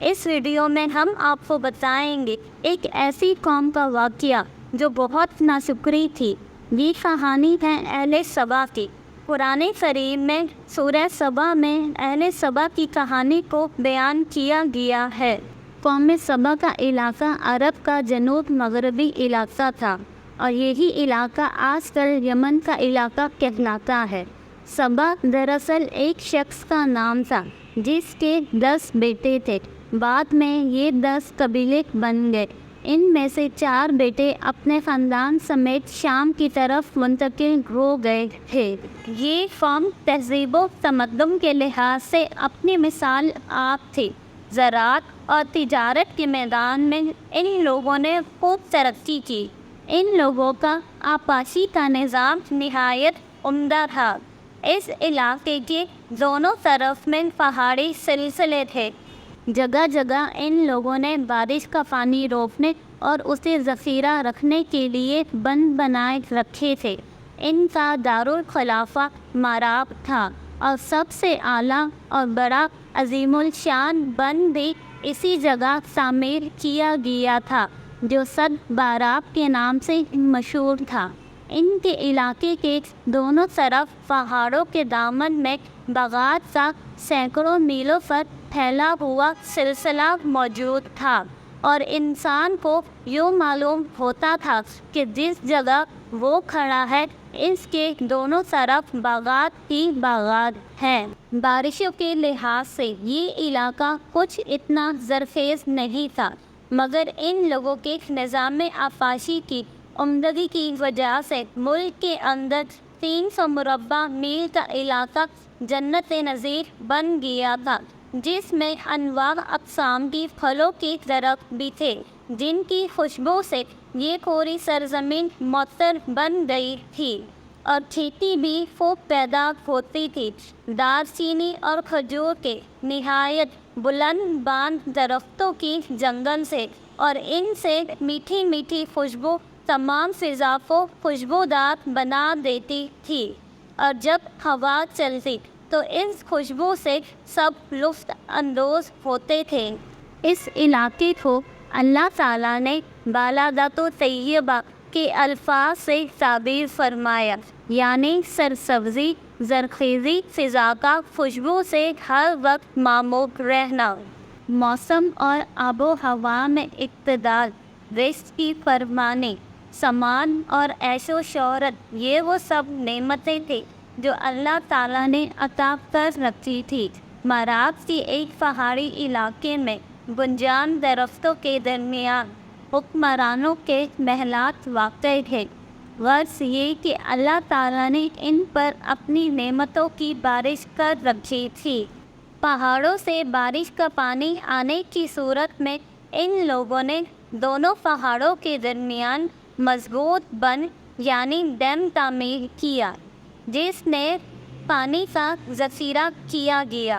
اس video میں ہم آپ کو بتائیں گے ایک ایسی قوم کا واقعہ جو بہت ناشکری تھی۔ یہ کہانی ہے اہل سبا کی۔ قرآن کریم میں سورہ سبا میں اہل سبا کی کہانی کو بیان کیا گیا ہے۔ قوم سبا کا علاقہ عرب کا جنوب مغربی علاقہ تھا اور یہی علاقہ آج کل یمن کا علاقہ کہلاتا ہے۔ سبا دراصل ایک شخص کا نام تھا جس کے 10 بیٹے تھے۔ بعد میں یہ 10 قبیلے بن گئے۔ ان میں سے 4 بیٹے اپنے خاندان سمیت شام کی طرف منتقل ہو گئے تھے۔ یہ قوم تہذیب و تمدن کے لحاظ سے اپنی مثال آپ تھی۔ زراعت اور تجارت کے میدان میں ان لوگوں نے خوب ترقی کی۔ ان لوگوں کا آبپاشی کا نظام نہایت عمدہ تھا۔ اس علاقے کے دونوں طرف میں پہاڑی سلسلے تھے۔ جگہ جگہ ان لوگوں نے بارش کا پانی روکنے اور اسے ذخیرہ رکھنے کے لیے بند بنائے رکھے تھے۔ ان کا دارالخلافہ ماراب تھا اور سب سے اعلیٰ اور بڑا عظیم الشان بند بھی اسی جگہ تعمیر کیا گیا تھا جو سد باراب کے نام سے مشہور تھا۔ ان کے علاقے کے دونوں طرف پہاڑوں کے دامن میں باغات کا سینکڑوں میلوں پر پھیلا ہوا سلسلہ موجود تھا اور انسان کو یوں معلوم ہوتا تھا کہ جس جگہ وہ کھڑا ہے اس کے دونوں طرف باغات ہی باغات ہیں۔ بارشوں کے لحاظ سے یہ علاقہ کچھ اتنا زرخیز نہیں تھا، مگر ان لوگوں کے نظام آبپاشی کی عمدگی کی وجہ سے ملک کے اندر 300 مربع میل کا علاقہ جنت نظیر بن گیا تھا، جس میں انواع اقسام کی پھلوں کے درخت بھی تھے جن کی خوشبو سے یہ پوری سرزمین معطر بن گئی تھی اور کھیتی بھی خوب پیدا ہوتی تھی۔ دار چینی اور کھجور کے نہایت بلند باند درختوں کی جنگل سے اور ان سے میٹھی میٹھی خوشبو تمام فضا کو خوشبودار بنا دیتی تھی اور جب ہوا چلتی تو اس خوشبو سے سب لطف اندوز ہوتے تھے۔ اس علاقے کو اللہ تعالیٰ نے بالادۃ طیبہ کے الفاظ سے تعبیر فرمایا، یعنی سرسبزی، زرخیزی، فضا کا خوشبو سے ہر وقت معمور رہنا، موسم اور آب و ہوا میں اعتدال، رزق کی فراوانی، سامان اور عیش و شہرت، یہ وہ سب نعمتیں تھیں جو اللہ تعالیٰ نے عطا کر رکھی تھی۔ ماراب کے ایک پہاڑی علاقے میں گنجان درختوں کے درمیان حکمرانوں کے محلات واقع تھے۔ غرض یہ کہ اللہ تعالیٰ نے ان پر اپنی نعمتوں کی بارش کر رکھی تھی۔ پہاڑوں سے بارش کا پانی آنے کی صورت میں ان لوگوں نے دونوں پہاڑوں کے درمیان مضبوط بند یعنی ڈیم تعمیر کیا جس نے پانی کا ذخیرہ کیا گیا۔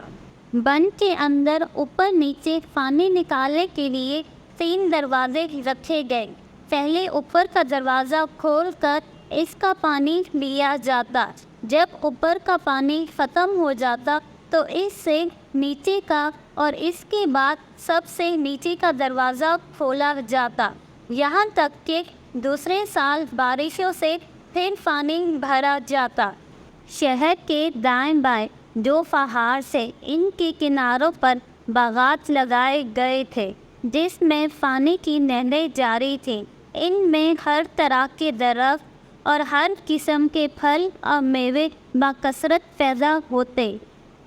بند کے اندر اوپر نیچے پانی نکالنے کے لیے 3 دروازے رکھے گئے۔ پہلے اوپر کا دروازہ کھول کر اس کا پانی لیا جاتا، جب اوپر کا پانی ختم ہو جاتا تو اس سے نیچے کا اور اس کے بعد سب سے نیچے کا دروازہ کھولا جاتا، یہاں تک کہ دوسرے سال بارشوں سے پھر پانی بھرا جاتا۔ شہر کے دائیں بائیں 2 پہاڑ سے ان کے کناروں پر باغات لگائے گئے تھے جس میں پانی کی نہریں جاری تھیں۔ ان میں ہر طرح کے درخت اور ہر قسم کے پھل اور میوے بکثرت پیدا ہوتے۔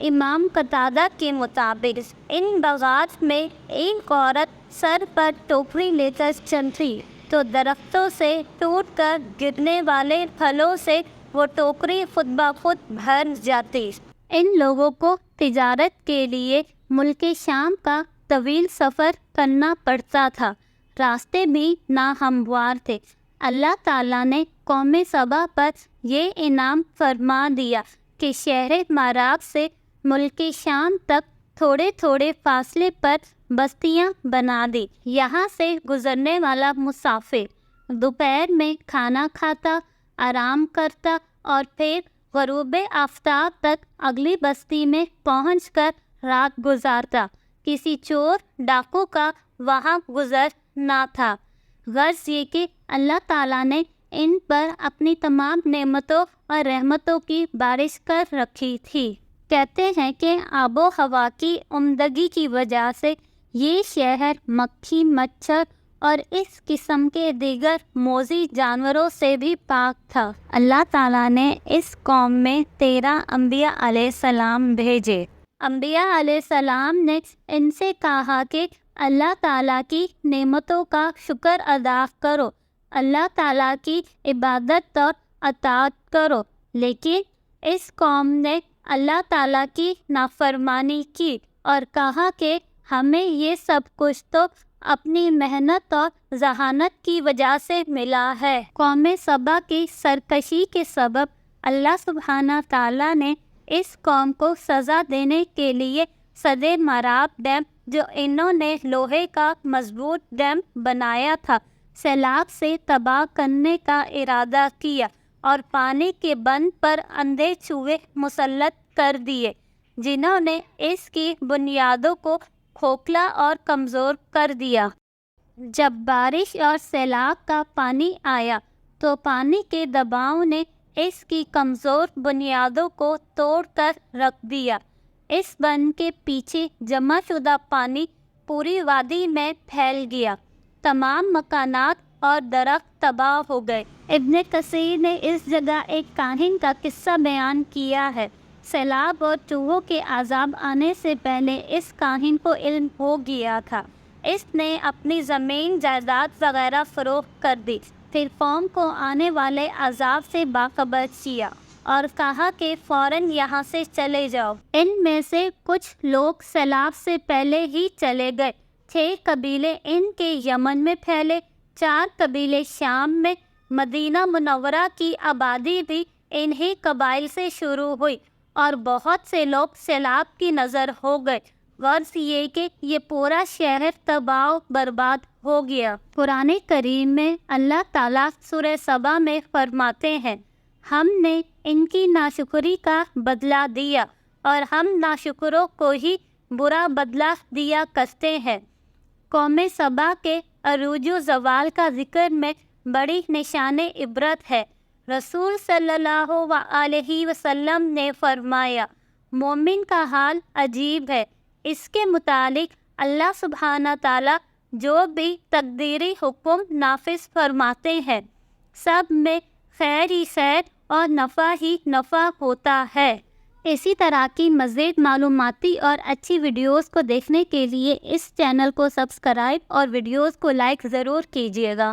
امام قتادہ کے مطابق ان باغات میں ایک عورت سر پر ٹوکری لے کر چلتی تو درختوں سے ٹوٹ کر گرنے والے پھلوں سے وہ ٹوکری خود بخود بھر جاتی۔ ان لوگوں کو تجارت کے لیے ملک شام کا طویل سفر کرنا پڑتا تھا، راستے بھی ناہموار تھے۔ اللہ تعالیٰ نے قوم سبا پر یہ انعام فرما دیا کہ شہر ماراب سے ملک شام تک تھوڑے تھوڑے فاصلے پر بستیاں بنا دی۔ یہاں سے گزرنے والا مسافر دوپہر میں کھانا کھاتا، آرام کرتا اور پھر غروب آفتاب تک اگلی بستی میں پہنچ کر رات گزارتا۔ کسی چور ڈاکو کا وہاں گزر نہ تھا۔ غرض یہ کہ اللہ تعالیٰ نے ان پر اپنی تمام نعمتوں اور رحمتوں کی بارش کر رکھی تھی۔ کہتے ہیں کہ آب و ہوا کی عمدگی کی وجہ سے یہ شہر مکھی، مچھر اور اس قسم کے دیگر موذی جانوروں سے بھی پاک تھا۔ اللہ تعالیٰ نے اس قوم میں 13 انبیاء علیہ السلام بھیجے۔ انبیاء علیہ السلام نے ان سے کہا کہ اللہ تعالیٰ کی نعمتوں کا شکر ادا کرو، اللہ تعالیٰ کی عبادت اور اطاعت کرو، لیکن اس قوم نے اللہ تعالیٰ کی نافرمانی کی اور کہا کہ ہمیں یہ سب کچھ تو اپنی محنت اور ذہانت کی وجہ سے ملا ہے۔ قوم سبا کی سرکشی کے سبب اللہ سبحانہ تعالیٰ نے اس قوم کو سزا دینے کے لیے سد مراب ڈیم، جو انہوں نے لوہے کا مضبوط ڈیم بنایا تھا، سیلاب سے تباہ کرنے کا ارادہ کیا اور پانی کے بند پر اندھے چوہے مسلط کر دیے، جنہوں نے اس کی بنیادوں کو کھوکھلا اور کمزور کر دیا۔ جب بارش اور سیلاب کا پانی آیا تو پانی کے دباؤ نے اس کی کمزور بنیادوں کو توڑ کر رکھ دیا۔ اس بند کے پیچھے جمع شدہ پانی پوری وادی میں پھیل گیا، تمام مکانات اور درخت تباہ ہو گئے۔ ابن کثیر نے اس جگہ ایک کاہن کا قصہ بیان کیا ہے۔ سیلاب اور چوہوں کے عذاب آنے سے پہلے اس کاہن کو علم ہو گیا تھا۔ اس نے اپنی زمین جائیداد وغیرہ فروخت کر دی، پھر قوم کو آنے والے عذاب سے باخبر کیا اور کہا کہ فوراً یہاں سے چلے جاؤ۔ ان میں سے کچھ لوگ سیلاب سے پہلے ہی چلے گئے۔ 6 قبیلے ان کے یمن میں پھیلے، 4 قبیلے شام میں، مدینہ منورہ کی آبادی بھی انہی قبائل سے شروع ہوئی اور بہت سے لوگ سیلاب کی نظر ہو گئے۔ غرض یہ کہ یہ پورا شہر تباہ و برباد ہو گیا۔ قرآن کریم میں اللہ تعالیٰ سورہ سبا میں فرماتے ہیں، ہم نے ان کی ناشکری کا بدلہ دیا اور ہم ناشکروں کو ہی برا بدلہ دیا کرتے ہیں۔ قوم سبا کے عروج و زوال کا ذکر میں بڑی نشان عبرت ہے۔ رسول صلی اللہ علیہ وسلم نے فرمایا، مومن کا حال عجیب ہے، اس کے متعلق اللہ سبحانہ تعالیٰ جو بھی تقدیری حکم نافذ فرماتے ہیں، سب میں خیر ہی خیر اور نفع ہی نفع ہوتا ہے۔ اسی طرح کی مزید معلوماتی اور اچھی ویڈیوز کو دیکھنے کے لیے اس چینل کو سبسکرائب اور ویڈیوز کو لائک ضرور کیجیے گا۔